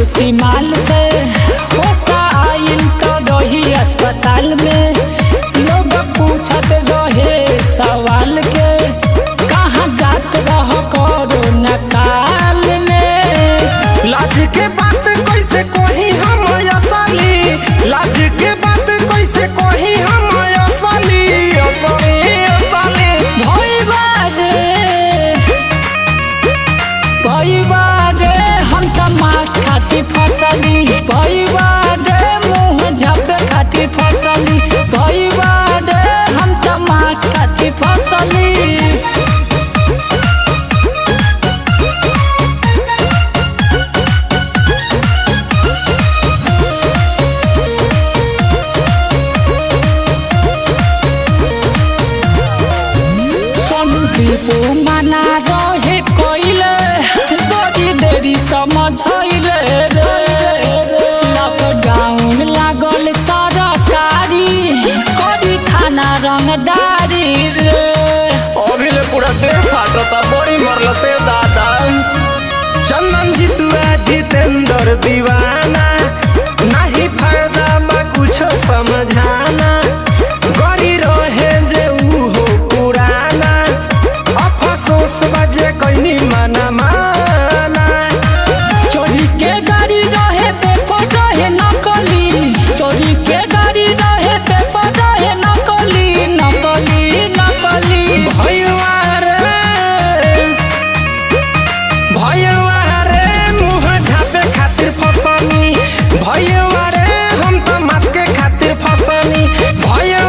देसी माल से होशा आइल तो रही अस्पताल में। लोग पूछत रहे सवाल के कहाँ जात रह कोरोना काल में। लाज के बात कैसे कोही हम असली, लाज के बात कैसे कोही हम असली असली असली। भइबा रे हम त मांस खाती फसली, भइबा रे मुँह झापे खाती फसली, भइबा रे हम त मांस खाती फसली। दीपू मना रहे कोइले बड़ी देरी समझैले रे। लॉकडाउन लागल सरकारी करी खाना रंगदारी रे। अभी ले पूरा देह फाटता बड़ी मरल से दादा। चंदन जीतुआ जितेंद्र दीवाना नहीं फायदा बा कुछ समझाना। गरी रहे जे हो पुराना अफसोस बजे कहीं माना माना। चोरी के गाड़ी रहे पेपर रहे नकली, चोरी के गाड़ी रहे पेपर रहे नकली नकली नकली। भैया रे मुँह झापे खातिर फसनी, भैया रे हम तो मास्क के खातिर फसनी, भैया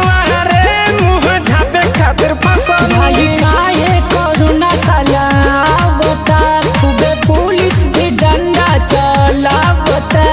रे मुँह झापे खातिर फसनी। भाई काहे कोरोना साला आवता खूबे पुलिस भी डंडा चलावता।